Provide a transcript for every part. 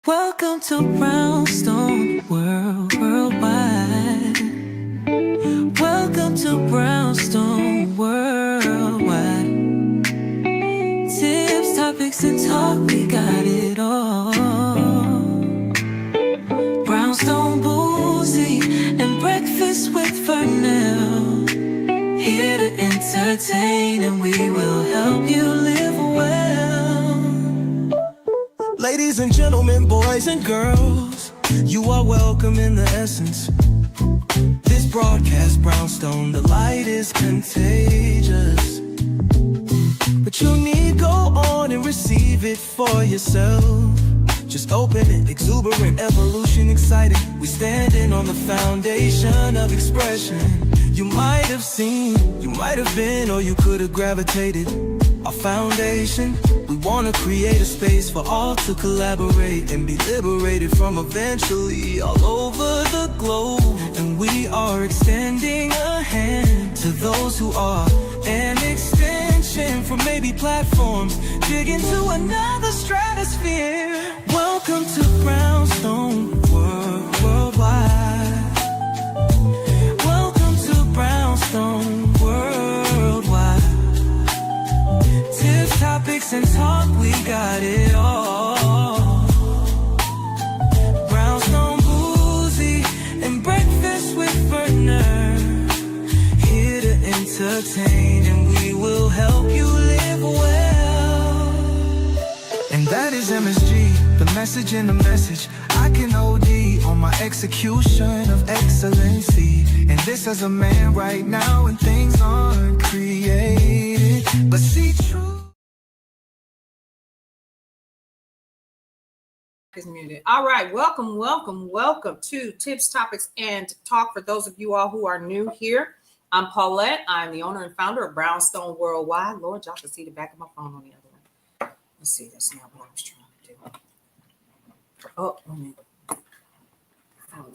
Welcome to Brownstone Worldwide. Welcome to Brownstone Worldwide. Tips, topics, and talk, we got it all. Brownstone Boozy and Breakfast with Fernell. Here to entertain, and we will help you live well. Ladies and gentlemen, boys and girls, you are welcome in the essence. This broadcast, Brownstone, the light is contagious. But you need go on and receive it for yourself. Just open it, exuberant, evolution, exciting. We standing on the foundation of expression. You might have seen, you might have been, or you could have gravitated. Our foundation, we want to create a space for all to collaborate and be liberated from eventually all over the globe. And we are extending a hand to those who are an extension from maybe platforms, dig into another stratosphere. Welcome to Brownstone Worldwide. Welcome to Brownstone Worldwide. Tips, topics, and talk, we got it all. Brownstone Boozy and Breakfast with Fernell. Here to entertain, and we will help you live well. And that is MSG, the message in the message. I can OD on my execution of excellency. And this as a man right now, and things aren't created, but see true. Is muted. All right, welcome to Tips, Topics, and Talk. For those of you all who are new here, I'm Paulette. I'm the owner and founder of Brownstone Worldwide. Lord, y'all can see the back of my phone on the other one. Let's see, that's not what I was trying to do. Oh, phone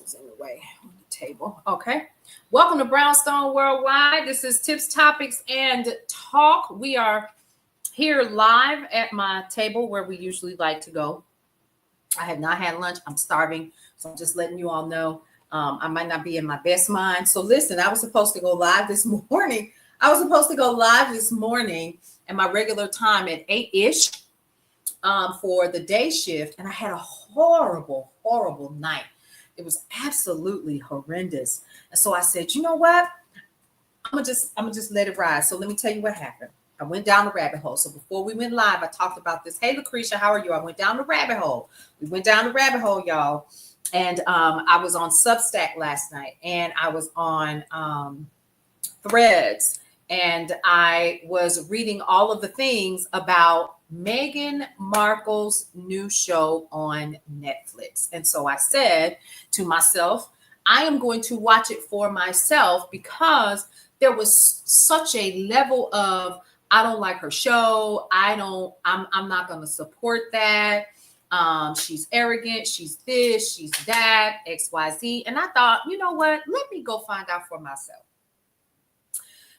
is in the way on the table. Okay, welcome to Brownstone Worldwide. This is Tips, Topics, and Talk. We are here live at my table where we usually like to go. I have not had lunch. I'm starving. So I'm just letting you all know I might not be in my best mind. So listen, I was supposed to go live this morning. at my regular time at 8-ish for the day shift. And I had a horrible night. It was absolutely horrendous. And so I said, you know what? I'm gonna just let it ride. So let me tell you what happened. I went down the rabbit hole. So before we went live, I talked about this. Hey, Lucretia, how are you? I went down the rabbit hole. We went down the rabbit hole, y'all. And I was on Substack last night, and I was on Threads, and I was reading all of the things about Meghan Markle's new show on Netflix. And so I said to myself, I am going to watch it for myself, because there was such a level of, I don't like her show. I'm not going to support that. She's arrogant. She's this, she's that, XYZ. And I thought, you know what? Let me go find out for myself.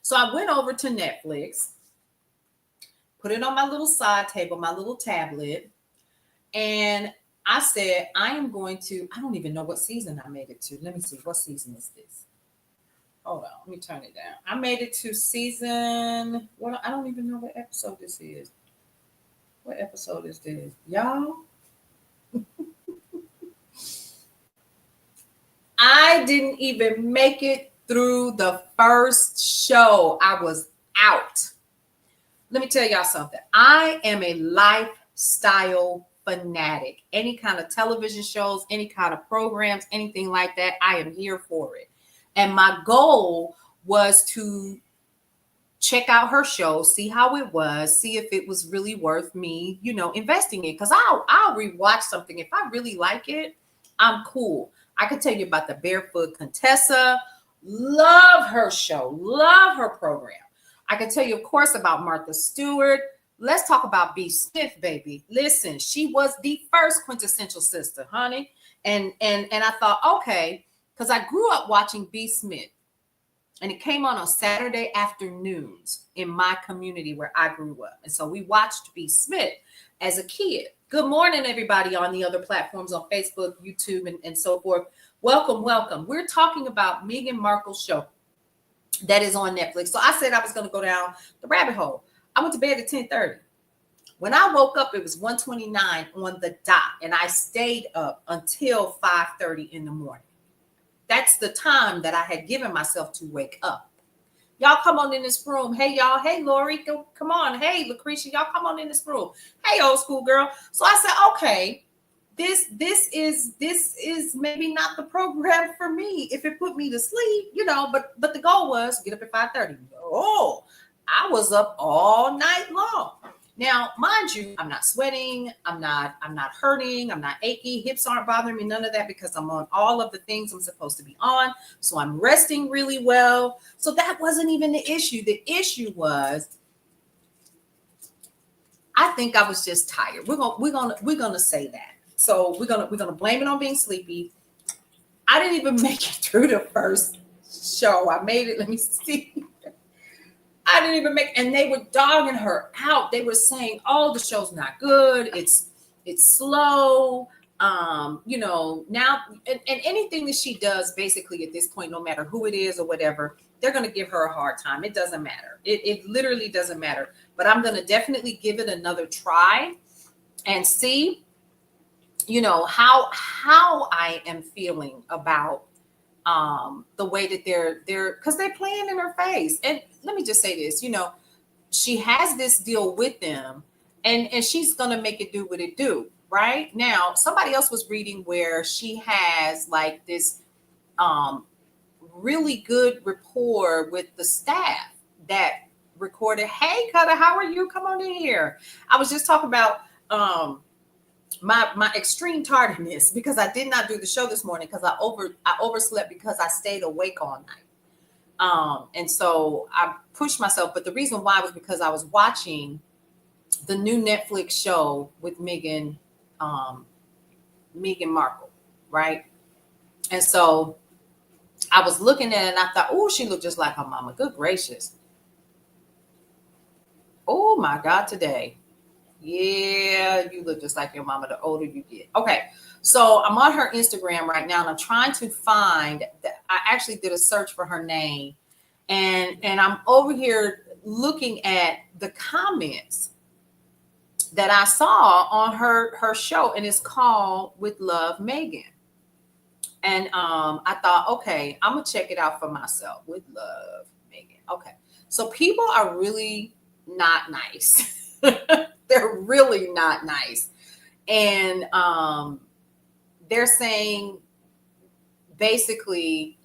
So I went over to Netflix, put it on my little side table, my little tablet. And I said, I don't even know what season I made it to. Let me see. What season is this? Hold on, let me turn it down. I made it to season, well, I don't even know what episode this is. What episode is this? Y'all? I didn't even make it through the first show. I was out. Let me tell y'all something. I am a lifestyle fanatic. Any kind of television shows, any kind of programs, anything like that, I am here for it. And my goal was to check out her show, see how it was, see if it was really worth me, investing in. Because I'll rewatch something. If I really like it, I'm cool. I could tell you about the Barefoot Contessa. Love her show. Love her program. I could tell you, of course, about Martha Stewart. Let's talk about B. Smith, baby. Listen, she was the first quintessential sister, honey. And I thought, okay, because I grew up watching B. Smith, and it came on Saturday afternoons in my community where I grew up. And so we watched B. Smith as a kid. Good morning, everybody on the other platforms on Facebook, YouTube, and so forth. Welcome, welcome. We're talking about Meghan Markle's show that is on Netflix. So I said I was going to go down the rabbit hole. I went to bed at 10:30. When I woke up, it was 1:29 on the dot, and I stayed up until 5:30 in the morning. That's the time that I had given myself to wake up. Y'all come on in this room. Hey, y'all. Hey, Lori, come on. Hey, Lucretia, y'all come on in this room. Hey, old school girl. So I said, okay, this is maybe not the program for me if it put me to sleep, but the goal was get up at 5:30. Oh, I was up all night long. Now, mind you, I'm not sweating, I'm not hurting, I'm not achy, hips aren't bothering me, none of that, because I'm on all of the things I'm supposed to be on. So I'm resting really well. So that wasn't even the issue. The issue was, I think I was just tired. We're gonna say that. So we're gonna blame it on being sleepy. I didn't even make it through the first show. I made it. Let me see. I didn't even make, and they were dogging her out. They were saying, "Oh, the show's not good. It's slow." Now and anything that she does, basically at this point, no matter who it is or whatever, they're going to give her a hard time. It doesn't matter. It literally doesn't matter. But I'm going to definitely give it another try and see, how I am feeling about the way that they're because they're playing in her face. And let me just say this, she has this deal with them, and she's gonna make it do what it do. Right now, somebody else was reading where she has like this really good rapport with the staff that recorded. Hey, Cutter, how are you? Come on in here. I was just talking about my extreme tardiness because I did not do the show this morning because I overslept because I stayed awake all night. And so I pushed myself, but the reason why was because I was watching the new Netflix show with Meghan Markle, right? And so I was looking at it and I thought, oh, she looked just like her mama. Good gracious. Oh my God, today. Yeah, you look just like your mama the older you get. Okay, so I'm on her Instagram right now and I'm trying to find that. I actually did a search for her name, and I'm over here looking at the comments that I saw on her show, and it's called With Love Meghan. And I thought, okay, I'm gonna check it out for myself. With Love Meghan. Okay, so people are really not nice. They're really not nice. And they're saying basically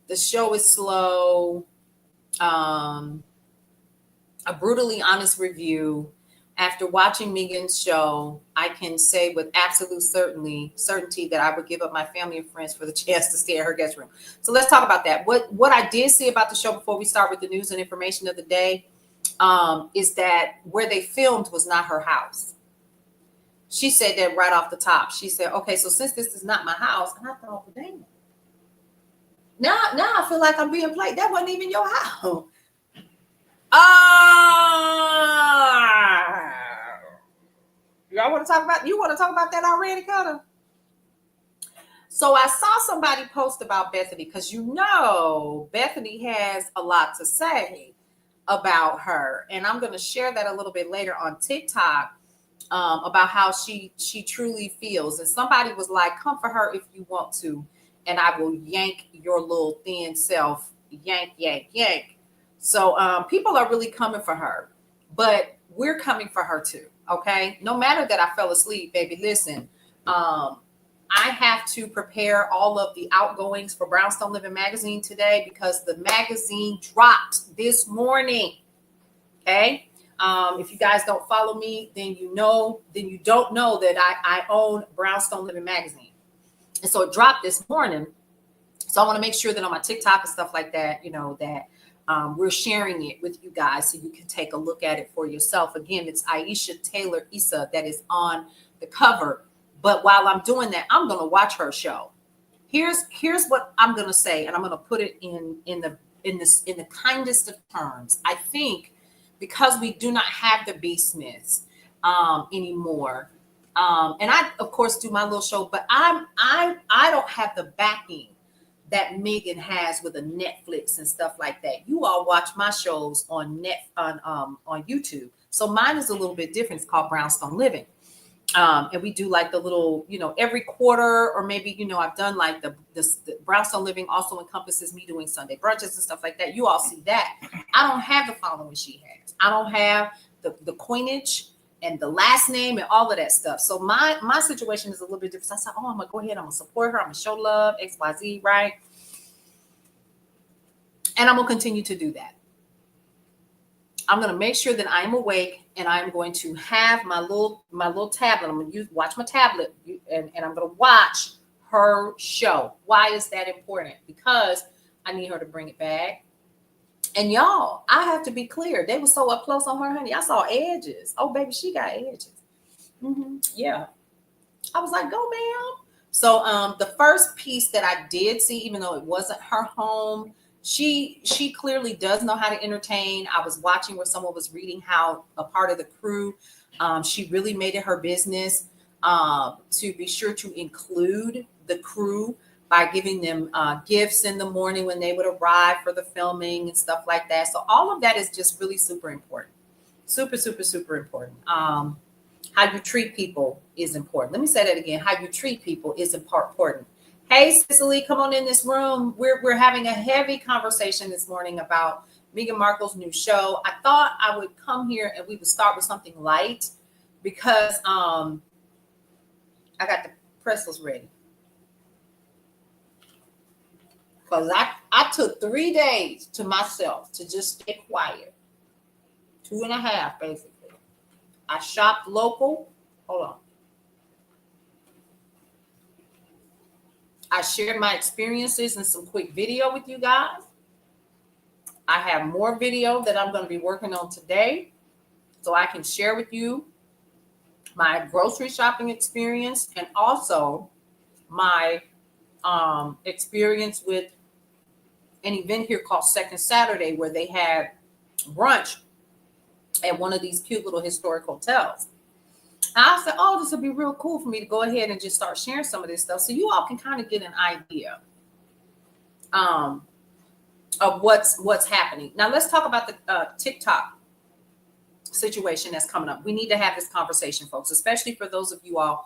the show is slow, a brutally honest review. After watching Meghan's show, I can say with absolute certainty that I would give up my family and friends for the chance to stay at her guest room. So let's talk about that. What I did see about the show before we start with the news and information of the day is that where they filmed was not her house. She said that right off the top. She said, okay, so since this is not my house, and I thought, well, dang. Now I feel like I'm being played. That wasn't even your house. Y'all want to talk about, you want to talk about that already, Cutter? So I saw somebody post about Bethany because Bethany has a lot to say about her. And I'm going to share that a little bit later on TikTok about how she truly feels. And somebody was like, come for her if you want to, and I will yank your little thin self, yank. So people are really coming for her, but we're coming for her too. Okay. No matter that I fell asleep, baby, listen, I have to prepare all of the outgoings for Brownstone Living Magazine today because the magazine dropped this morning. Okay. If you guys don't follow me, then you don't know that I own Brownstone Living Magazine. And so it dropped this morning. So I want to make sure that on my TikTok and stuff like that, that we're sharing it with you guys so you can take a look at it for yourself. Again, it's Aisha Taylor Issa that is on the cover. But while I'm doing that, I'm going to watch her show. Here's what I'm going to say, and I'm going to put it in the kindest of terms. I think because we do not have the B. Smiths anymore, And I, of course, do my little show, but I don't have the backing that Megan has with a Netflix and stuff like that. You all watch my shows on YouTube, so mine is a little bit different. It's called Brownstone Living, and we do like the little, every quarter, or maybe I've done like the Brownstone Living also encompasses me doing Sunday brunches and stuff like that. You all see that. I don't have the following she has. I don't have the coinage and the last name and all of that stuff. So my situation is a little bit different. So I said, I'm gonna go ahead, I'm gonna support her, I'm gonna show love, XYZ, right? And I'm gonna continue to do that. I'm gonna make sure that I'm awake, and I'm going to have my little tablet. I'm gonna watch my tablet, and I'm gonna watch her show. Why is that important? Because I need her to bring it back. And y'all, I have to be clear. They were so up close on her, honey. I saw edges. Oh, baby, she got edges. Yeah. I was like, go, ma'am. So the first piece that I did see, even though it wasn't her home, she clearly does know how to entertain. I was watching where someone was reading how a part of the crew, she really made it her business to be sure to include the crew by giving them gifts in the morning when they would arrive for the filming and stuff like that. So all of that is just really super important. Super, super, super important. How you treat people is important. Let me say that again. How you treat people is important. Hey, Cicely, come on in this room. We're having a heavy conversation this morning about Meghan Markle's new show. I thought I would come here and we would start with something light because I got the pretzels ready. Because I took 3 days to myself to just stay quiet. 2.5, basically. I shopped local. Hold on. I shared my experiences and some quick video with you guys. I have more video that I'm going to be working on today, so I can share with you my grocery shopping experience and also my experience with an event here called Second Saturday, where they had brunch at one of these cute little historic hotels. And I said, oh, this would be real cool for me to go ahead and just start sharing some of this stuff so you all can kind of get an idea of what's happening. Now let's talk about the TikTok situation that's coming up. We need to have this conversation, folks, especially for those of y'all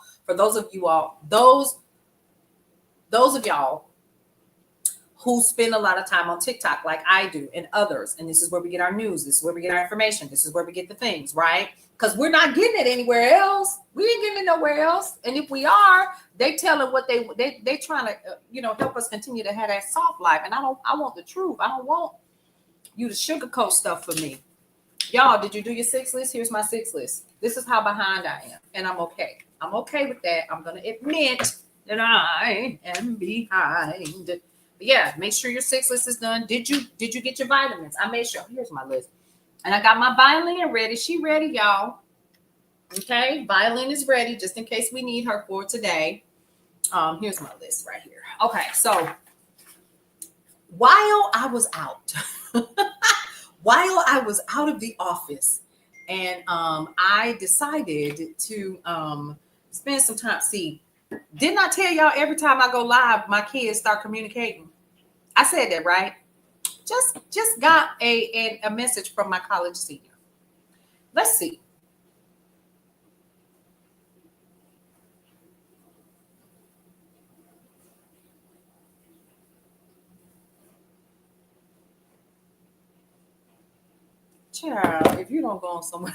who spend a lot of time on TikTok like I do and others. And this is where we get our news. This is where we get our information. This is where we get the things, right? Because we're not getting it anywhere else. We ain't getting it nowhere else. And if we are, they telling what they trying to, help us continue to have that soft life. And I want the truth. I don't want you to sugarcoat stuff for me. Y'all, did you do your 6 list? Here's my 6 list. This is how behind I am. And I'm okay. I'm okay with that. I'm going to admit that I am behind. But yeah, make sure your 6 list is done. Did you get your vitamins? I made sure. Here's my list. And I got my violin ready. She ready, y'all. Okay, violin is ready just in case we need her for today. Here's my list right here. Okay, so while I was out, while I was out of the office, and I decided to spend some time. See, didn't I tell y'all every time I go live, my kids start communicating? I said that, right? Just got a message from my college senior. Let's see. Child, if you don't go on somewhere,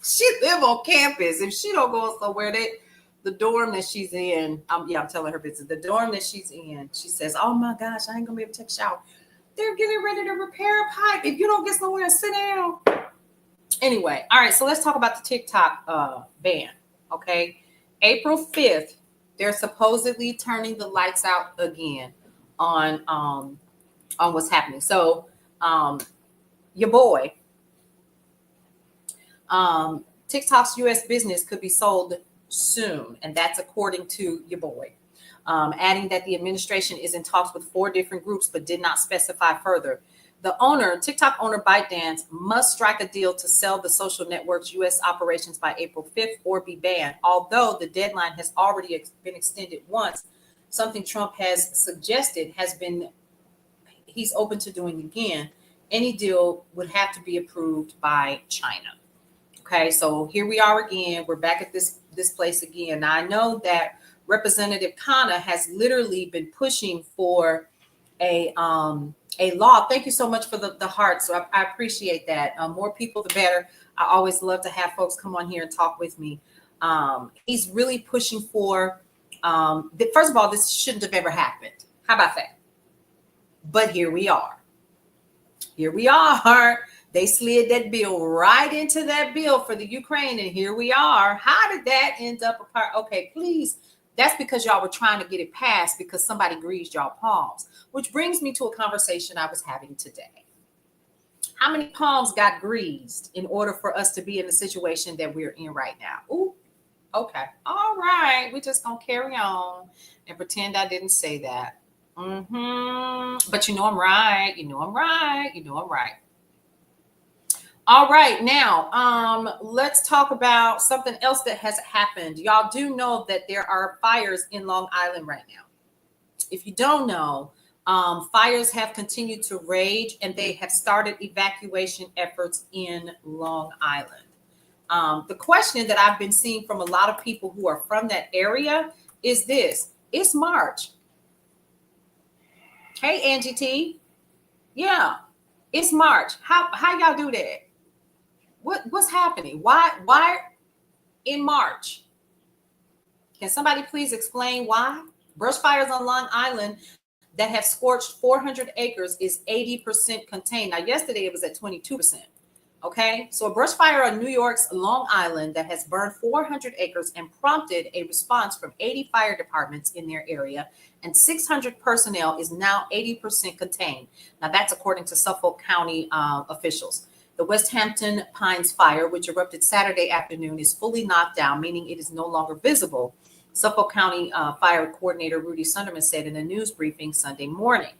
she live on campus. If she don't go somewhere, the dorm that she's in, I'm telling her business. The dorm that she's in, she says, oh my gosh, I ain't gonna be able to take a shower. They're getting ready to repair a pipe. If you don't get somewhere to sit down. Anyway, all right, so let's talk about the TikTok ban. Okay. April 5th, they're supposedly turning the lights out again on what's happening. So your boy, TikTok's US business could be sold soon, and that's according to your boy. Adding that the administration is in talks with 4 different groups, but did not specify further. TikTok owner ByteDance must strike a deal to sell the social network's U.S. operations by April 5th or be banned. Although the deadline has already been extended once, something Trump has suggested he's open to doing again. Any deal would have to be approved by China. Okay, so here we are again. We're back at this place again. Now, I know that Representative Khanna has literally been pushing for a law. Thank you so much for the heart. So I appreciate that. More people, the better. I always love to have folks come on here and talk with me. He's really pushing for, first of all, this shouldn't have ever happened. How about that? But here we are. Here we are. They slid that bill right into that bill for the Ukraine. And here we are. How did that end up apart? Okay, please. That's because y'all were trying to get it passed because somebody greased y'all palms, which brings me to a conversation I was having today. How many palms got greased in order for us to be in the situation that we're in right now? Ooh, okay. All right. We're just going to carry on and pretend I didn't say that. But you know I'm right. You know I'm right. You know I'm right. All right, now let's talk about something else that has happened. Y'all do know that there are fires in Long Island right now. If you don't know, fires have continued to rage and they have started evacuation efforts in Long Island. The question that I've been seeing from a lot of people who are from that area is this: it's March. Hey, Angie T. Yeah, it's March. How y'all do that? What's happening? Why in March? Can somebody please explain why? Brush fires on Long Island that have scorched 400 acres is 80% contained. Now, yesterday it was at 22%. Okay, so a brush fire on New York's Long Island that has burned 400 acres and prompted a response from 80 fire departments in their area and 600 personnel is now 80% contained. Now, that's according to Suffolk County officials. The West Hampton Pines fire, which erupted Saturday afternoon, is fully knocked down, meaning it is no longer visible, Suffolk County Fire Coordinator Rudy Sunderman said in a news briefing Sunday morning.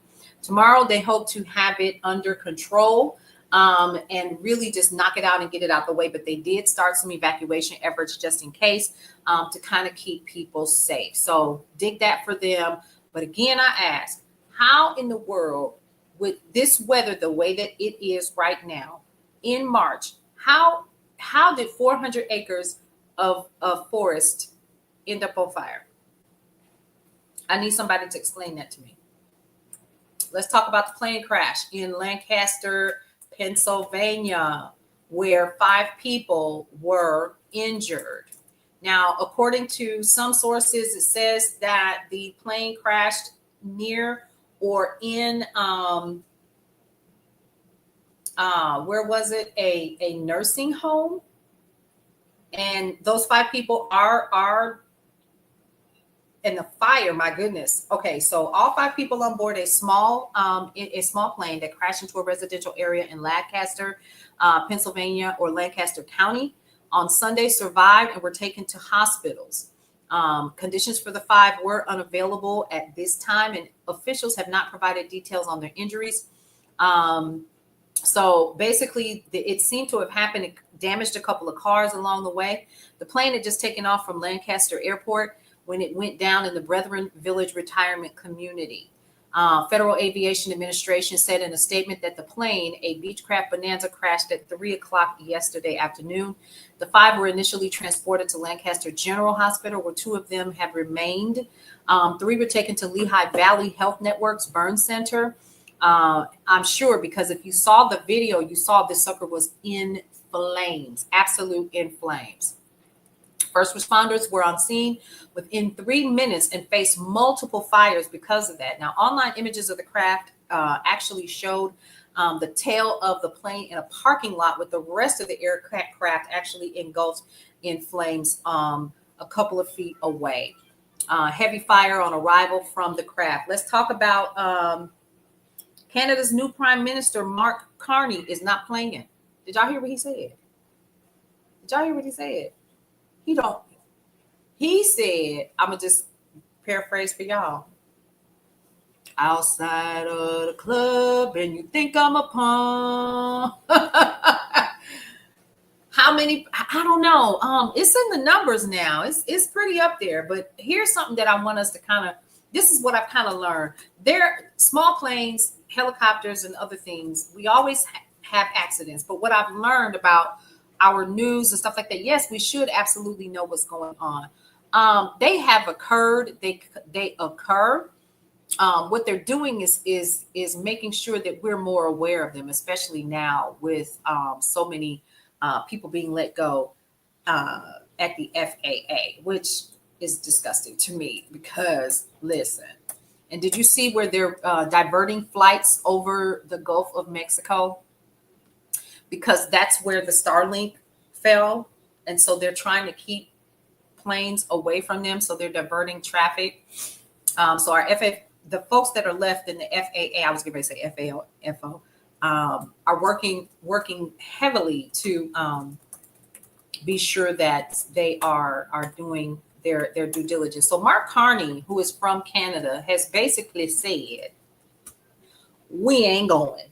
Tomorrow, they hope to have it under control and really just knock it out and get it out the way. But they did start some evacuation efforts just in case to kind of keep people safe. So dig that for them. But again, I ask, how in the world, with this weather the way that it is right now in March, how did 400 acres of forest end up on fire? I need somebody to explain that to me. Let's talk about the plane crash in Lancaster, Pennsylvania, where 5 people were injured. Now, according to some sources, it says that the plane crashed near or in, where was it? A nursing home. And those 5 people are in the fire. My goodness. Okay, so all 5 people on board a small plane that crashed into a residential area in Lancaster, Pennsylvania, or Lancaster County on Sunday survived and were taken to hospitals. Conditions for the 5 were unavailable at this time, and officials have not provided details on their injuries. So basically, it seemed to have happened. It damaged a couple of cars along the way. The plane had just taken off from Lancaster Airport when it went down in the Brethren Village retirement community. Federal Aviation Administration said in a statement that the plane, a Beechcraft Bonanza, crashed at 3 o'clock yesterday afternoon. The 5 were initially transported to Lancaster General Hospital, where 2 of them have remained. 3 were taken to Lehigh Valley Health Network's burn center. I'm sure, because if you saw the video, you saw this sucker was in flames, absolute in flames. First responders were on scene within 3 minutes and faced multiple fires because of that. Now, online images of the craft actually showed the tail of the plane in a parking lot with the rest of the aircraft actually engulfed in flames a couple of feet away. Heavy fire on arrival from the craft. Let's talk about Canada's new Prime Minister, Mark Carney, is not playing. Did y'all hear what he said? Did y'all hear what he said? He said, I'm going to just paraphrase for y'all. outside of the club and you think I'm a punk. How many? I don't know. It's in the numbers now. It's pretty up there. But here's something that I want us to kind of. This is what I've kind of learned. There, small planes, helicopters, and other things. We always have accidents. But what I've learned about our news and stuff like that. Yes, we should absolutely know what's going on. They have occurred. They occur. What they're doing is making sure that we're more aware of them, especially now with so many people being let go at the FAA, which is disgusting to me because listen. And did you see where they're diverting flights over the Gulf of Mexico? Because that's where the Starlink fell, and so they're trying to keep planes away from them. So they're diverting traffic. So our the folks that are left in the FAA, I was going to say FAO, are working heavily to be sure that they are doing their due diligence. So Mark Carney, who is from Canada, has basically said, we ain't going.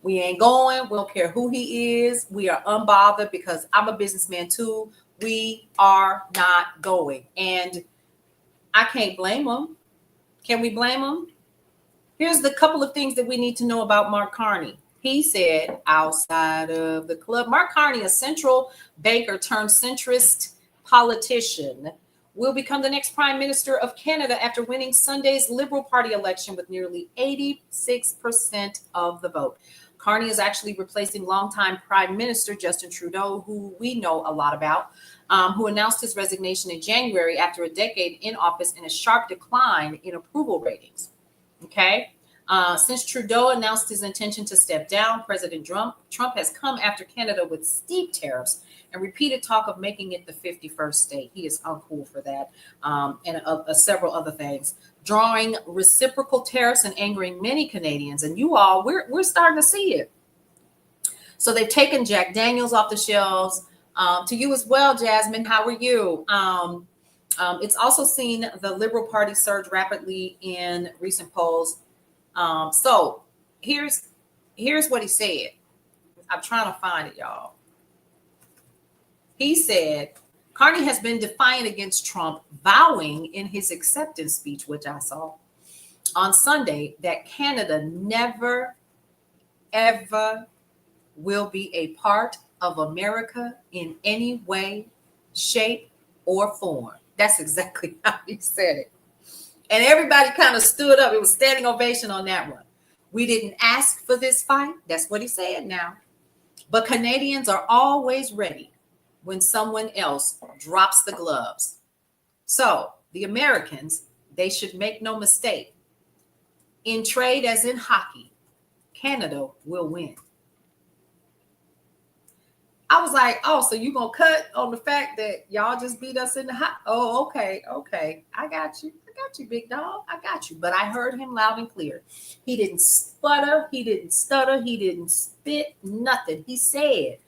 We ain't going. We don't care who he is. We are unbothered because I'm a businessman too. We are not going. And I can't blame him. Can we blame him? Here's the couple of things that we need to know about Mark Carney. He said, outside of the club, Mark Carney, a central banker turned centrist politician, will become the next prime minister of Canada after winning Sunday's Liberal Party election with nearly 86% of the vote. Carney is actually replacing longtime Prime Minister Justin Trudeau, who we know a lot about, who announced his resignation in January after a decade in office and a sharp decline in approval ratings. Okay. Since Trudeau announced his intention to step down, President Trump has come after Canada with steep tariffs and repeated talk of making it the 51st state. He is uncool for that, and several other things, drawing reciprocal tariffs and angering many Canadians. And you all, we're starting to see it. So they've taken Jack Daniels off the shelves. To you as well, Jasmine. How are you? It's also seen the Liberal Party surge rapidly in recent polls. So here's what he said. I'm trying to find it, y'all. He said, Carney has been defiant against Trump, vowing in his acceptance speech, which I saw on Sunday, that Canada never, ever will be a part of America in any way, shape, or form. That's exactly how he said it. And everybody kind of stood up. It was standing ovation on that one. We didn't ask for this fight. That's what he said now. But Canadians are always ready when someone else drops the gloves. So the Americans, they should make no mistake. In trade, as in hockey, Canada will win. I was like, oh, so you gonna cut on the fact that y'all just beat us in the hot? Oh, okay. I got you, big dog. I got you. But I heard him loud and clear. He didn't sputter. He didn't stutter. He didn't spit. Nothing. He said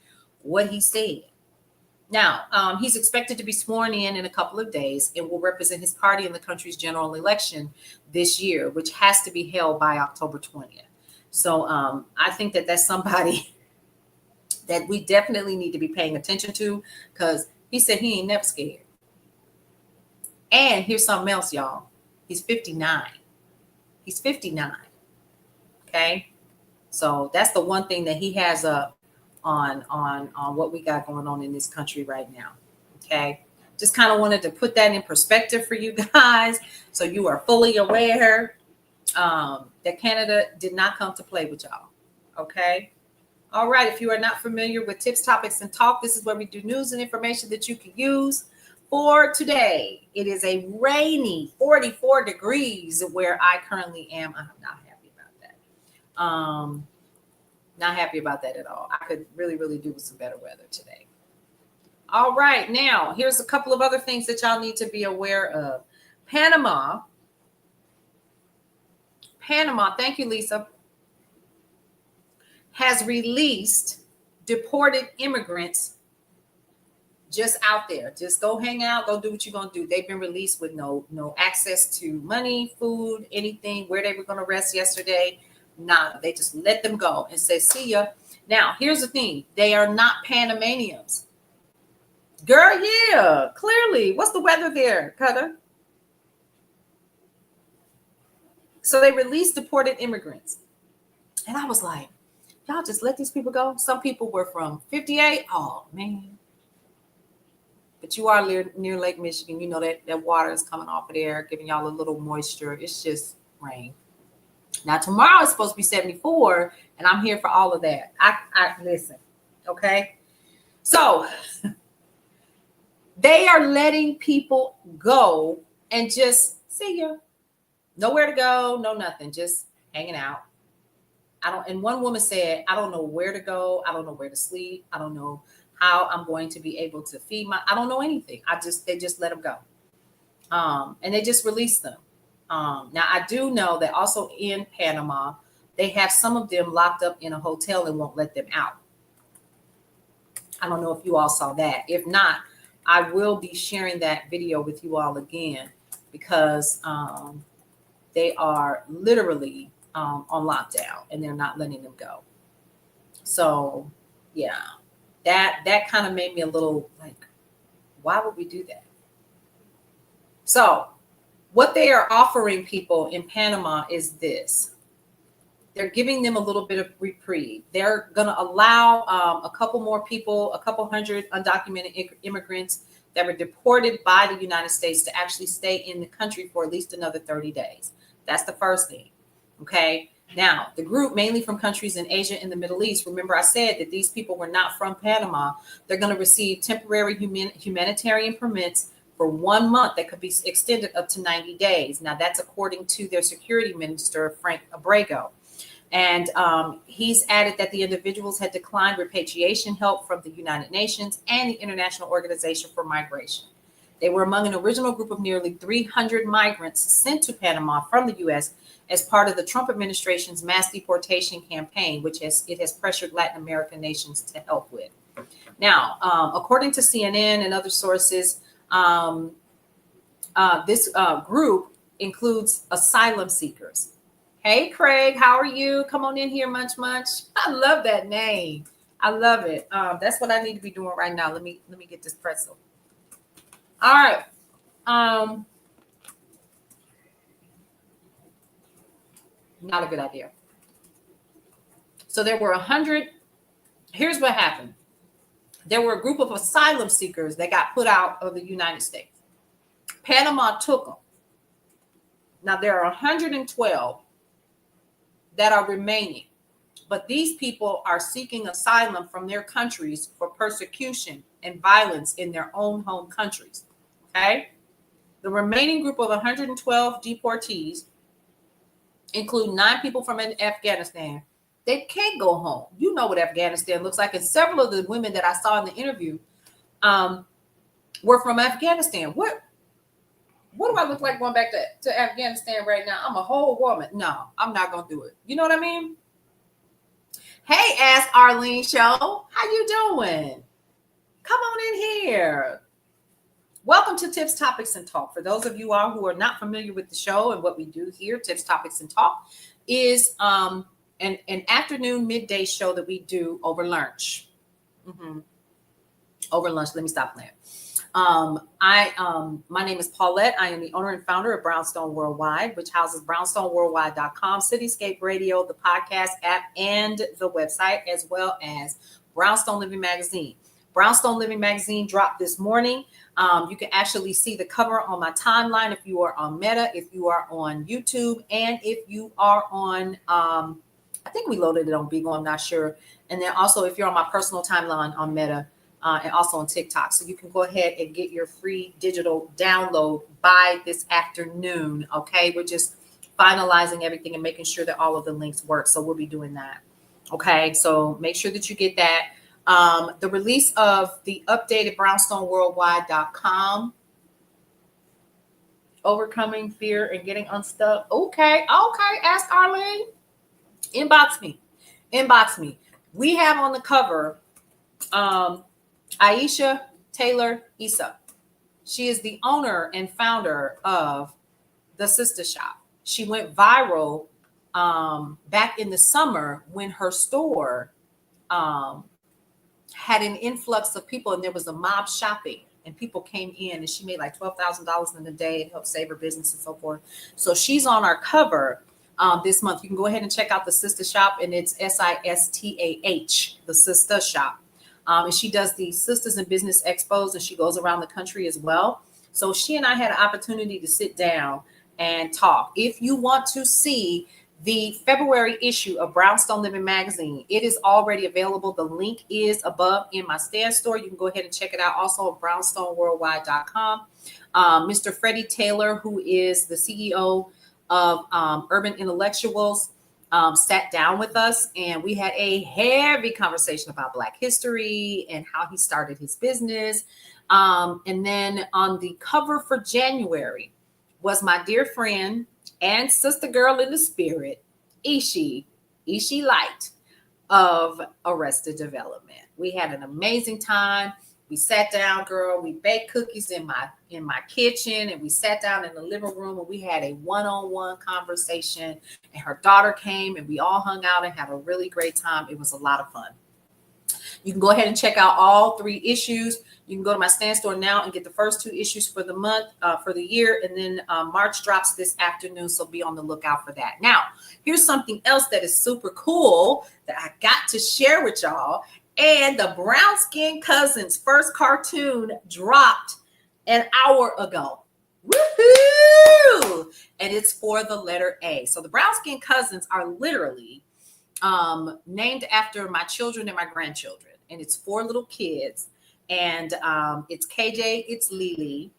what he said. Now, he's expected to be sworn in a couple of days and will represent his party in the country's general election this year, which has to be held by October 20th. So I think that that's somebody that we definitely need to be paying attention to, because he said he ain't never scared. And here's something else, y'all. He's 59. He's 59. Okay. So that's the one thing that he has up on what we got going on in this country right now. Okay. Just kind of wanted to put that in perspective for you guys, so you are fully aware that Canada did not come to play with y'all. Okay. All right. If you are not familiar with Tips, Topics, and Talk, this is where we do news and information that you can use. For today, it is a rainy 44 degrees where I currently am. I'm not happy about that. Not happy about that at all. I could really, really do with some better weather today. All right. Now, here's a couple of other things that y'all need to be aware of. Panama. Thank you, Lisa. Has released deported immigrants just out there. Just go hang out, go do what you're gonna do. They've been released with no access to money, food, anything. Where they were gonna rest yesterday, nada. They just let them go and say, see ya. Now, here's the thing: they are not Panamanians. Girl, yeah, clearly. What's the weather there, Cutter? So they released deported immigrants. And I was like, y'all just let these people go? Some people were from 58. Oh, man. But you are near Lake Michigan. You know that water is coming off of there, giving y'all a little moisture. It's just rain. Now, tomorrow is supposed to be 74, and I'm here for all of that. I listen, okay? So they are letting people go and just see ya. Nowhere to go, no nothing, just hanging out. And one woman said, I don't know where to go. I don't know where to sleep. I don't know how I'm going to be able to feed I don't know anything. They just let them go. And they just released them. Now I do know that also in Panama, they have some of them locked up in a hotel and won't let them out. I don't know if you all saw that. If not, I will be sharing that video with you all again because they are literally on lockdown and they're not letting them go. So yeah, that kind of made me a little like, why would we do that? So what they are offering people in Panama is this. They're giving them a little bit of reprieve. They're going to allow a couple more people, a couple hundred undocumented immigrants that were deported by the United States to actually stay in the country for at least another 30 days. That's the first thing. Okay. Now, the group, mainly from countries in Asia and the Middle East, remember I said that these people were not from Panama. They're going to receive temporary humanitarian permits for 1 month that could be extended up to 90 days. Now, that's according to their security minister, Frank Abrego. And he's added that the individuals had declined repatriation help from the United Nations and the International Organization for Migration. They were among an original group of nearly 300 migrants sent to Panama from the U.S. as part of the Trump administration's mass deportation campaign, which has pressured Latin American nations to help with. Now, according to CNN and other sources, this group includes asylum seekers. Hey, Craig, how are you? Come on in here, Munch. I love that name. I love it. That's what I need to be doing right now. Let me get this pretzel. All right. Not a good idea. So there were 100. Here's what happened. There were a group of asylum seekers that got put out of the United States. Panama took them. Now there are 112 that are remaining, but these people are seeking asylum from their countries for persecution and violence in their own home countries. Okay. The remaining group of 112 deportees include 9 people from Afghanistan. They can't go home. You know what Afghanistan looks like. And several of the women that I saw in the interview were from Afghanistan. What do I look like going back to Afghanistan right now? I'm a whole woman. No, I'm not going to do it. You know what I mean? Hey, Ask Arlene Show. How you doing? Come on in here. Welcome to Tips, Topics, and Talk. For those of you all who are not familiar with the show and what we do here, Tips, Topics, and Talk is an afternoon midday show that we do over lunch. Over lunch. Let me stop playing. My name is Paulette. I am the owner and founder of Brownstone Worldwide, which houses brownstoneworldwide.com, Cityscape Radio, the podcast app, and the website, as well as Brownstone Living Magazine. Brownstone Living Magazine dropped this morning. You can actually see the cover on my timeline if you are on Meta, if you are on YouTube, and if you are on, I think we loaded it on Beagle, I'm not sure. And then also if you're on my personal timeline on Meta, and also on TikTok. So you can go ahead and get your free digital download by this afternoon. Okay. We're just finalizing everything and making sure that all of the links work. So we'll be doing that. Okay. So make sure that you get that. The release of the updated brownstoneworldwide.com, overcoming fear and getting unstuck. Okay. Ask Arlene. Inbox me. We have on the cover, Aisha Taylor Issa. She is the owner and founder of the Sister Shop. She went viral back in the summer when her store um, had an influx of people and there was a mob shopping and people came in and she made like $12,000 in a day and helped save her business and so forth. So she's on our cover this month. You can go ahead and check out the Sister Shop, and it's SISTAH, the Sister Shop. And she does the Sisters in Business Expos, and she goes around the country as well. So she and I had an opportunity to sit down and talk. If you want to see the February issue of Brownstone Living Magazine, it is already available. The link is above in my stand store. You can go ahead and check it out also on brownstoneworldwide.com. Mr. Freddie Taylor, who is the CEO of Urban Intellectuals, sat down with us and we had a heavy conversation about Black history and how he started his business. And then on the cover for January was my dear friend and sister girl in the spirit, Ishi Light of Arrested Development. We had an amazing time. We sat down, girl. We baked cookies in my kitchen, and we sat down in the living room and we had a one-on-one conversation. And her daughter came and we all hung out and had a really great time. It was a lot of fun. You can go ahead and check out all 3 issues. You can go to my stand store now and get the first 2 issues for the month, for the year. And then March drops this afternoon. So be on the lookout for that. Now, here's something else that is super cool that I got to share with y'all. And the Brown Skin Cousins first cartoon dropped an hour ago. Woohoo! And it's for the letter A. So the Brown Skin Cousins are literally named after my children and my grandchildren. And it's 4 little kids. And it's KJ, it's Lily,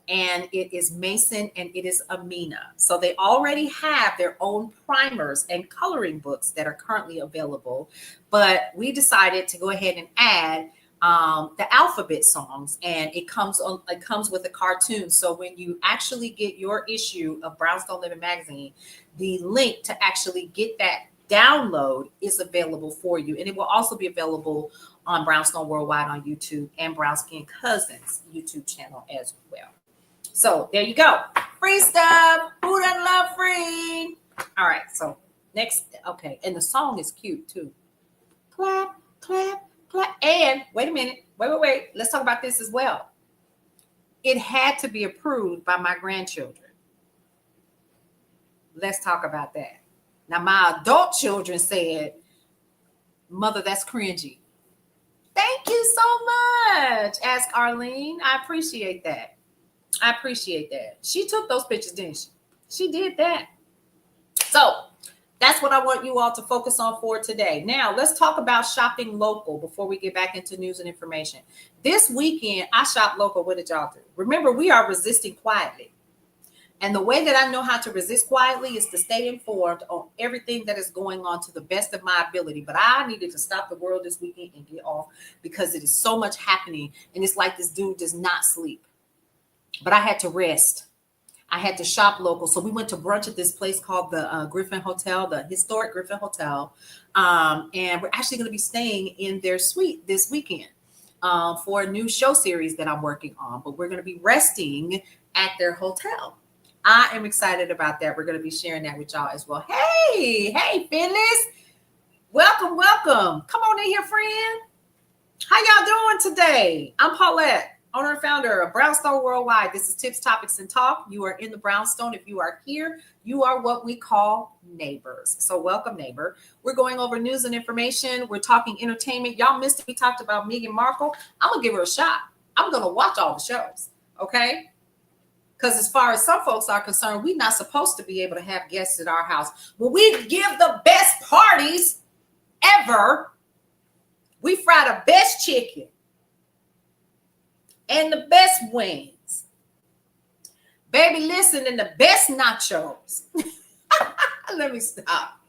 and it is Mason, and it is Amina. So they already have their own primers and coloring books that are currently available. But we decided to go ahead and add the alphabet songs, and it comes with a cartoon. So when you actually get your issue of Brownstone Living Magazine, the link to actually get that download is available for you. And it will also be available on Brownstone Worldwide on YouTube and Brown Skin Cousins YouTube channel as well. So there you go. Free stuff. Who doesn't love free? All right. So next. Okay. And the song is cute too. Clap, clap, clap. And wait a minute. Wait. Let's talk about this as well. It had to be approved by my grandchildren. Let's talk about that. Now, my adult children said, "Mother, that's cringy." Thank you so much. Ask Arlene. I appreciate that. She took those pictures, didn't she? She did that. So that's what I want you all to focus on for today. Now, let's talk about shopping local before we get back into news and information. This weekend, I shopped local. What did y'all do? Remember, we are resisting quietly. And the way that I know how to resist quietly is to stay informed on everything that is going on to the best of my ability. But I needed to stop the world this weekend and get off because it is so much happening. And it's like this dude does not sleep. But I had to rest. I had to shop local. So we went to brunch at this place called the Griffin Hotel, the historic Griffin Hotel. And we're actually going to be staying in their suite this weekend for a new show series that I'm working on. But we're going to be resting at their hotel. I am excited about that. We're going to be sharing that with y'all as well. Hey, Phyllis. Welcome. Come on in here, friend. How y'all doing today? I'm Paulette, owner and founder of Brownstone Worldwide. This is Tips, Topics, and Talk. You are in the Brownstone. If you are here, you are what we call neighbors. So welcome, neighbor. We're going over news and information. We're talking entertainment. Y'all missed it. We talked about Meghan Markle. I'm going to give her a shot. I'm going to watch all the shows, okay? Because as far as some folks are concerned, we're not supposed to be able to have guests at our house. When we give the best parties ever, we fry the best chicken and the best wings. Baby, listen, and the best nachos. Let me stop.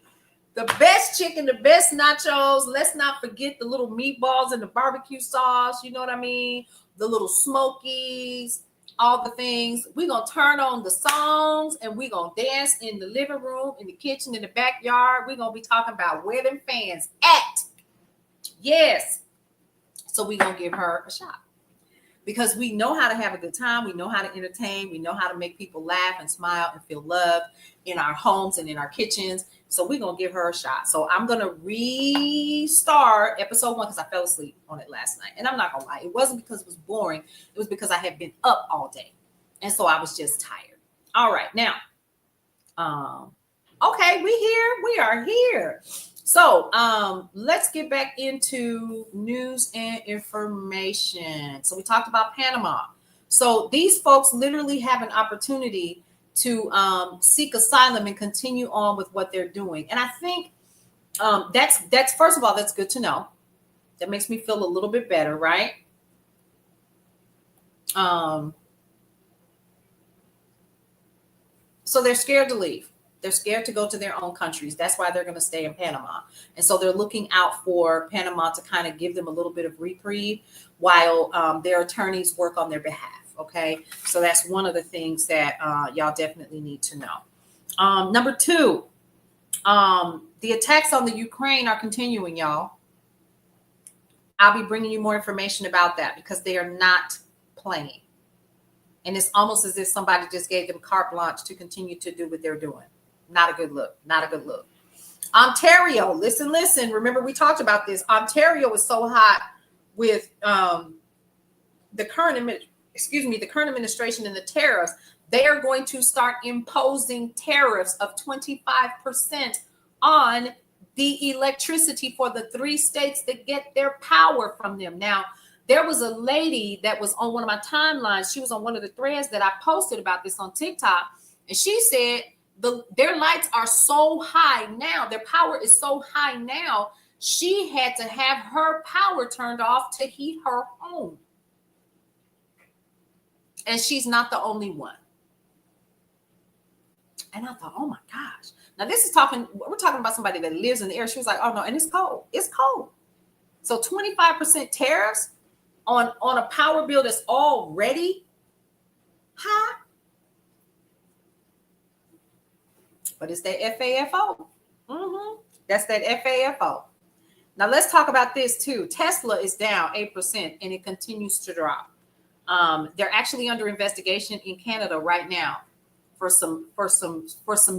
The best chicken, the best nachos. Let's not forget the little meatballs and the barbecue sauce. You know what I mean? The little smokies. All the things. We're going to turn on the songs and we're going to dance in the living room, in the kitchen, in the backyard. We're going to be talking about where them fans at. Yes. So we're going to give her a shot. because we know how to have a good time. We know how to entertain. We know how to make people laugh and smile and feel loved in our homes and in our kitchens. So we're going to give her a shot. So I'm going to restart episode 1 because I fell asleep on it last night. And I'm not going to lie. It wasn't because it was boring. It was because I had been up all day. And so I was just tired. All right. Now, okay, we are here. So let's get back into news and information. So we talked about Panama. So these folks literally have an opportunity to seek asylum and continue on with what they're doing. And I think that's first of all, that's good to know. That makes me feel a little bit better, right? So they're scared to leave. They're scared to go to their own countries. That's why they're going to stay in Panama. And so they're looking out for Panama to kind of give them a little bit of reprieve while their attorneys work on their behalf. Okay. So that's one of the things that y'all definitely need to know. Number 2, the attacks on the Ukraine are continuing, y'all. I'll be bringing you more information about that because they are not playing. And it's almost as if somebody just gave them carte blanche to continue to do what they're doing. Not a good look. Not a good look. Ontario, listen. Remember, we talked about this. Ontario is so hot with the current administration and the tariffs. They are going to start imposing tariffs of 25% on the electricity for the 3 states that get their power from them. Now, there was a lady that was on one of my timelines. She was on one of the threads that I posted about this on TikTok. And she said their lights are so high now. Their power is so high now. She had to have her power turned off to heat her home. And she's not the only one. And I thought, oh my gosh. Now we're talking about somebody that lives in the area. She was like, oh no, and it's cold. It's cold. So 25% tariffs on a power bill that's already high. But it's that FAFO. That's that FAFO. Now let's talk about this too. Tesla is down 8% and it continues to drop. They're actually under investigation in Canada right now for some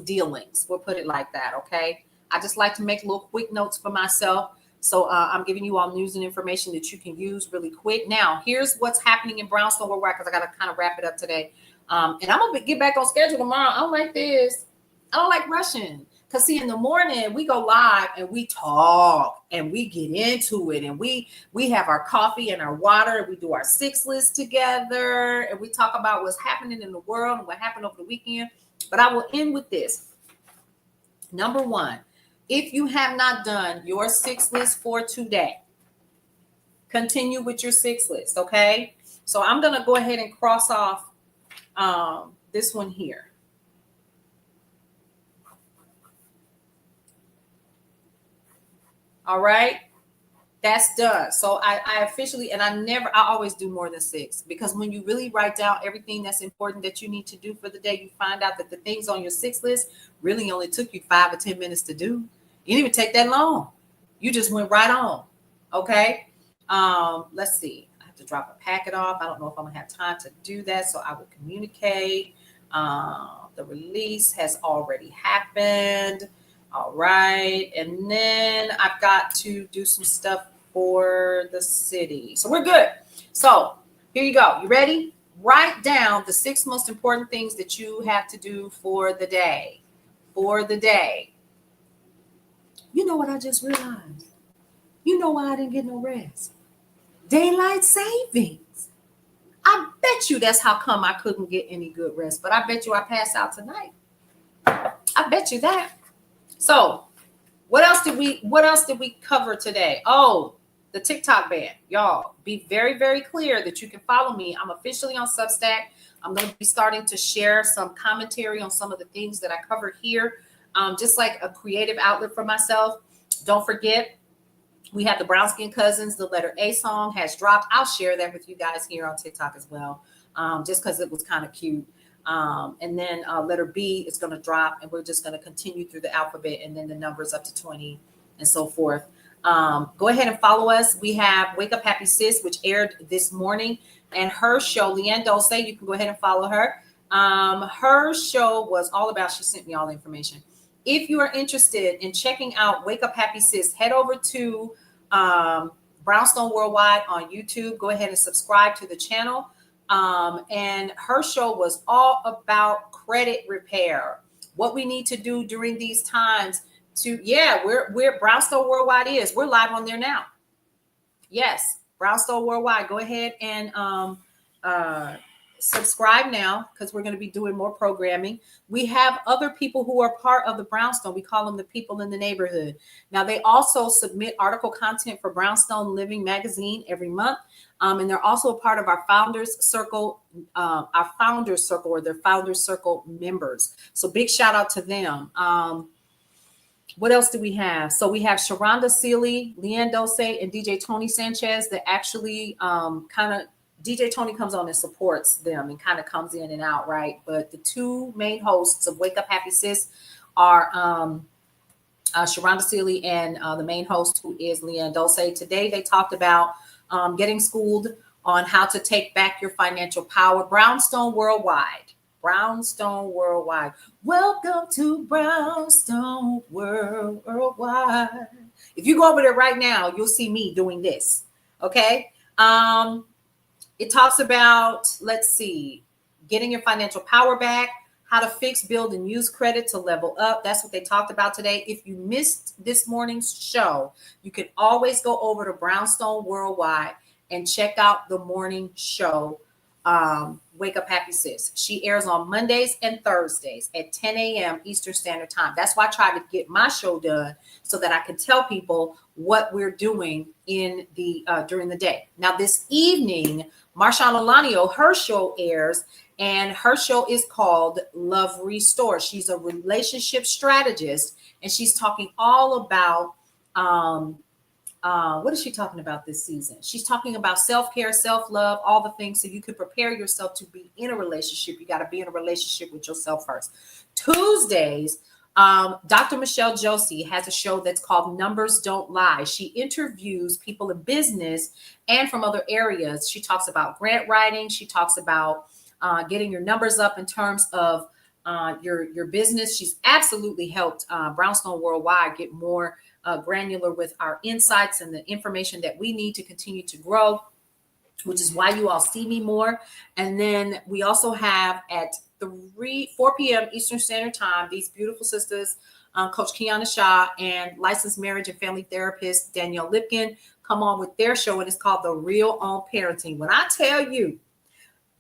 dealings. We'll put it like that. Okay. I just like to make little quick notes for myself. So I'm giving you all news and information that you can use really quick. Now, here's what's happening in Brownstone where we're at, because I got to kind of wrap it up today. And I'm going to get back on schedule tomorrow. I don't like this. I don't like rushing. Because, see, in the morning, we go live and we talk and we get into it. And we have our coffee and our water. And we do our 6 list together. And we talk about what's happening in the world and what happened over the weekend. But I will end with this. Number 1. If you have not done your 6 list for today, continue with your 6 list, okay? So I'm going to go ahead and cross off this one here. All right, that's done. So I officially, and I always do more than 6, because when you really write down everything that's important that you need to do for the day, you find out that the things on your 6 list really only took you 5 or 10 minutes to do. You didn't even take that long. You just went right on. Okay. Let's see. I have to drop a packet off. I don't know if I'm gonna have time to do that, so I will communicate. The release has already happened. All right. And then I've got to do some stuff for the city. So we're good. So here you go. You ready? Write down the 6 most important things that you have to do for the day. For the day. You know what I just realized? You know why I didn't get no rest? Daylight savings. I bet you that's how come I couldn't get any good rest. But I bet you I passed out tonight. I bet you that. So what else did we cover today? Oh, the TikTok ban. Y'all, be very, very clear that you can follow me. I'm officially on Substack. I'm going to be starting to share some commentary on some of the things that I cover here, just like a creative outlet for myself. Don't forget, we have the Brown Skin Cousins. The letter A song has dropped. I'll share that with you guys here on TikTok as well, just because it was kind of cute. And then letter B is going to drop, and we're just going to continue through the alphabet and then the numbers up to 20 and so forth. Go ahead and follow us. We have Wake Up Happy Sis, which aired this morning, and her show, Leanne Dulce, you can go ahead and follow her. Her show was all about, she sent me all the information. If you are interested in checking out Wake Up Happy Sis, head over to Brownstone Worldwide on YouTube. Go ahead and subscribe to the channel. And her show was all about credit repair, what we need to do during these times to, we're Brownstone Worldwide we're live on there now. Yes, Brownstone Worldwide. Go ahead and subscribe now, because we're going to be doing more programming. We have other people who are part of the Brownstone. We call them the people in the neighborhood. Now, they also submit article content for Brownstone Living magazine every month. And they're also a part of our Founders Circle, or their Founders Circle members. So big shout out to them. What else do we have? So we have Sharonda Seeley, Leanne Dulce, and DJ Tony Sanchez that actually DJ Tony comes on and supports them and kind of comes in and out, right? But the two main hosts of Wake Up Happy Sis are Sharonda Seeley and the main host, who is Leanne Dulce. Today they talked about getting schooled on how to take back your financial power. Brownstone Worldwide. Brownstone Worldwide. Welcome to Brownstone Worldwide. If you go over there right now, you'll see me doing this. Okay. It talks about, getting your financial power back, how to fix, build, and use credit to level up. That's what they talked about today. If you missed this morning's show, you can always go over to Brownstone Worldwide and check out the morning show, Wake Up Happy Sis. She airs on Mondays and Thursdays at 10 a.m. Eastern Standard Time. That's why I try to get my show done, so that I can tell people what we're doing in the during the day. Now, this evening, Marshawn Olanio, her show airs, and her show is called Love Restore. She's a relationship strategist, and she's talking all about what is she talking about this season? She's talking about self-care, self-love, all the things, so you can prepare yourself to be in a relationship. You got to be in a relationship with yourself first. Tuesdays, Dr. Michelle Josie has a show that's called Numbers Don't Lie. She interviews people in business and from other areas. She talks about grant writing. She talks about getting your numbers up in terms of your business. She's absolutely helped Brownstone Worldwide get more granular with our insights and the information that we need to continue to grow, which is why you all see me more. And then we also have at 4 p.m. Eastern Standard Time, these beautiful sisters, Coach Kiana Shaw and licensed marriage and family therapist Danielle Lipkin, come on with their show, and it's called The Real on Parenting. When I tell you,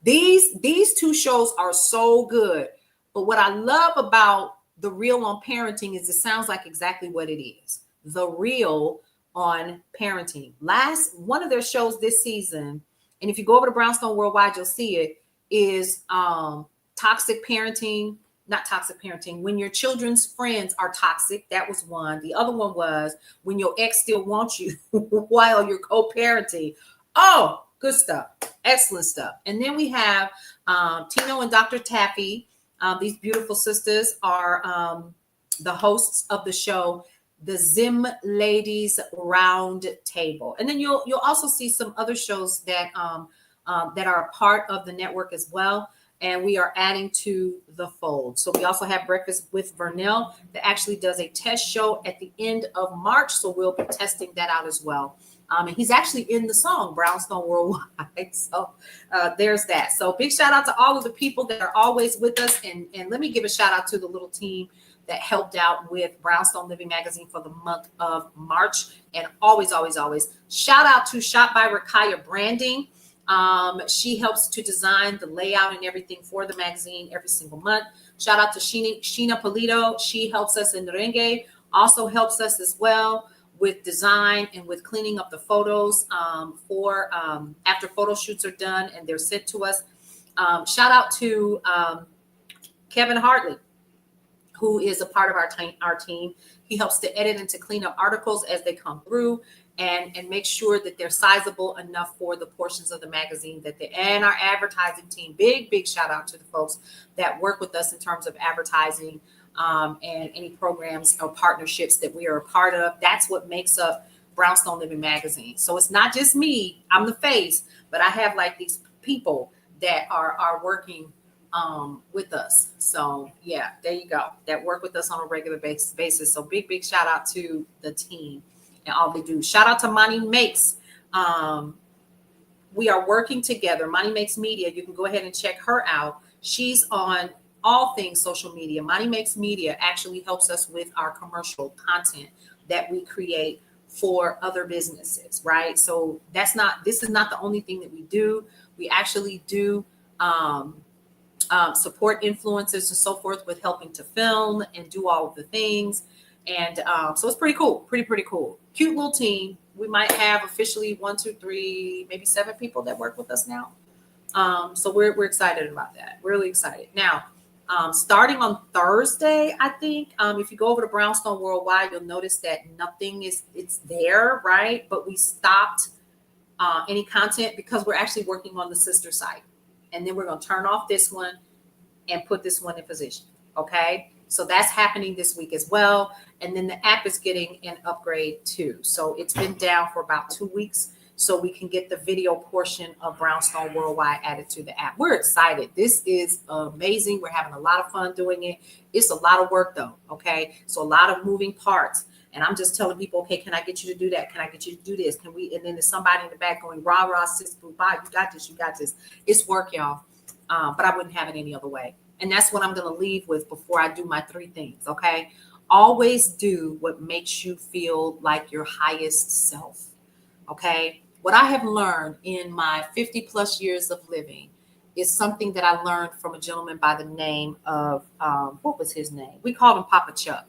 these two shows are so good, but what I love about The Real on Parenting is it sounds like exactly what it is. The Real on Parenting. One of their shows this season, and if you go over to Brownstone Worldwide, you'll see it, is toxic parenting, not toxic parenting, when your children's friends are toxic. That was one. The other one was when your ex still wants you while you're co-parenting. Oh, good stuff. Excellent stuff. And then we have Tino and Dr. Taffy. These beautiful sisters are the hosts of the show, the Zim Ladies Round Table. And then you'll also see some other shows that are a part of the network as well. And we are adding to the fold. So we also have Breakfast with Vernell that actually does a test show at the end of March. So we'll be testing that out as well. And he's actually in the song Brownstone Worldwide. So there's that. So big shout out to all of the people that are always with us. And let me give a shout out to the little team that helped out with Brownstone Living Magazine for the month of March. And always, always, always shout out to Shop by Rakaya Branding. She helps to design the layout and everything for the magazine every single month. Shout out to Sheena Polito. She helps us in Renge, also helps us as well with design and with cleaning up the photos for after photo shoots are done and they're sent to us. Shout out to Kevin Hartley, who is a part of our team. He helps to edit and to clean up articles as they come through and make sure that they're sizable enough for the portions of the magazine and our advertising team. Big shout out to the folks that work with us in terms of advertising and any programs or partnerships that we are a part of. That's what makes up Brownstone Living Magazine. So it's not just me, I'm the face, but I have like these people that are working with us. So yeah, there you go. That work with us on a regular basis. So big shout out to the team and all they do. Shout out to Money Makes. We are working together. Money Makes Media. You can go ahead and check her out. She's on all things social media. Money Makes Media actually helps us with our commercial content that we create for other businesses, right? So this is not the only thing that we do. We actually do support influencers and so forth with helping to film and do all of the things. And so it's pretty cool, pretty cool. Cute little team. We might have officially 1, 2, 3, maybe 7 people that work with us now. So we're excited about that. Really excited. Now, starting on Thursday, I think, if you go over to Brownstone Worldwide, you'll notice that it's there, right? But we stopped any content because we're actually working on the sister site. And then we're going to turn off this one and put this one in position. Okay. So that's happening this week as well. And then the app is getting an upgrade too. So it's been down for about 2 weeks. So we can get the video portion of Brownstone Worldwide added to the app. We're excited. This is amazing. We're having a lot of fun doing it. It's a lot of work though. Okay. So a lot of moving parts. And I'm just telling people, okay, can I get you to do that? Can I get you to do this? Can we? And then there's somebody in the back going, rah, rah, sis, boo, bye. You got this. You got this. It's work, y'all. But I wouldn't have it any other way. And that's what I'm going to leave with before I do my 3 things. Okay. Always do what makes you feel like your highest self. Okay. What I have learned in my 50 plus years of living is something that I learned from a gentleman by the name of, what was his name? We called him Papa Chuck.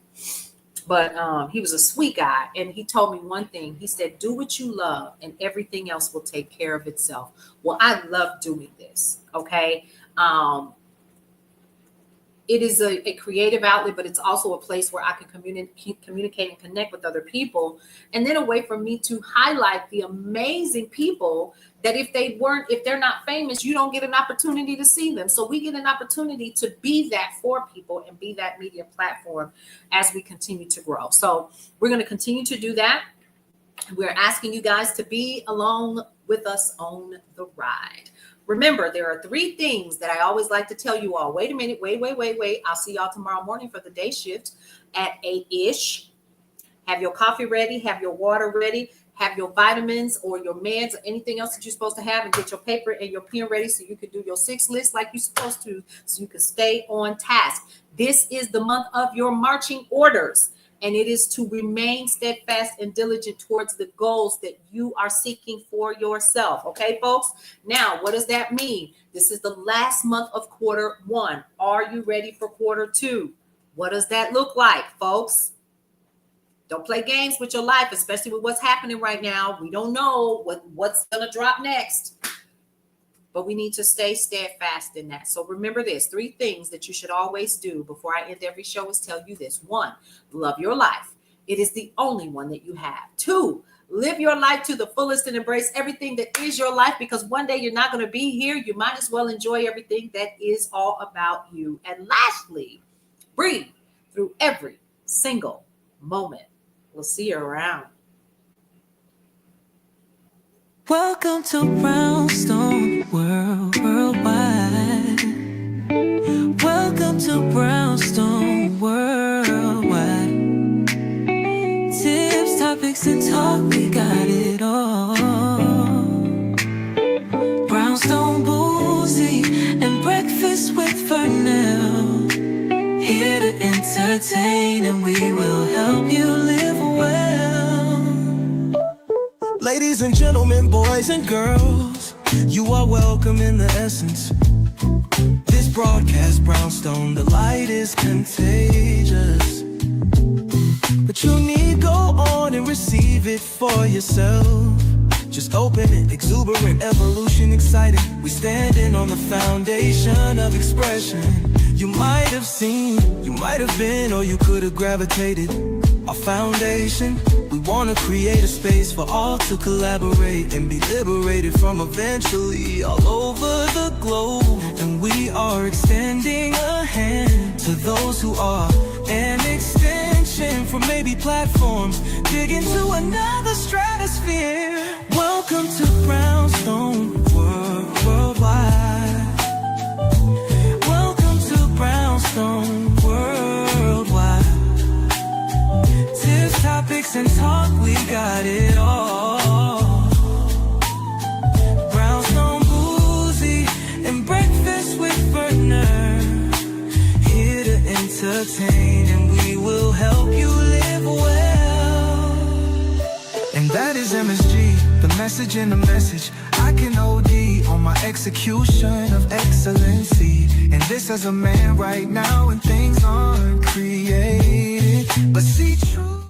But he was a sweet guy. And he told me one thing. He said, do what you love and everything else will take care of itself. Well, I love doing this. Okay. It is a creative outlet, but it's also a place where I can communicate and connect with other people. And then a way for me to highlight the amazing people that if they're not famous, you don't get an opportunity to see them. So we get an opportunity to be that for people and be that media platform as we continue to grow. So we're going to continue to do that. We're asking you guys to be along with us on the ride. Remember, there are 3 things that I always like to tell you all. Wait a minute. Wait. I'll see y'all tomorrow morning for the day shift at 8-ish. Have your coffee ready. Have your water ready. Have your vitamins or your meds or anything else that you're supposed to have, and get your paper and your pen ready so you can do your 6 list like you're supposed to, so you can stay on task. This is the month of your marching orders. And it is to remain steadfast and diligent towards the goals that you are seeking for yourself. Okay, folks? Now, what does that mean? This is the last month of quarter 1. Are you ready for quarter 2? What does that look like, folks? Don't play games with your life, especially with what's happening right now. We don't know what's going to drop next. But we need to stay steadfast in that. So remember this, 3 things that you should always do before I end every show is tell you this. 1, love your life. It is the only one that you have. 2, live your life to the fullest and embrace everything that is your life, because one day you're not going to be here. You might as well enjoy everything that is all about you. And lastly, breathe through every single moment. We'll see you around. Welcome to Brownstone Worldwide. Welcome to Brownstone Worldwide. Tips, topics, and talk, we got it all. Brownstone Boozy and Breakfast with Vernell. Here to entertain, and we will help you live well. Ladies and gentlemen, boys and girls, you are welcome in the essence. This broadcast, Brownstone, the light is contagious. But you need go on and receive it for yourself. Just open it, exuberant, evolution, exciting. We standing on the foundation of expression. You might have seen, you might have been, or you could have gravitated. Our foundation, we want to create a space for all to collaborate and be liberated from eventually all over the globe. And we are extending a hand to those who are an extension for maybe platforms, dig into another stratosphere. Welcome to Brownstone Worldwide. Welcome to Brownstone Worldwide. Tips, topics, and talk, we got it all. Brownstone Boozy and Breakfast with Berner, here to entertain, and we will help you live well. And that is MSG, the message in the message. I can OD on my execution of excellency. And this as a man right now, and things aren't created, but see true.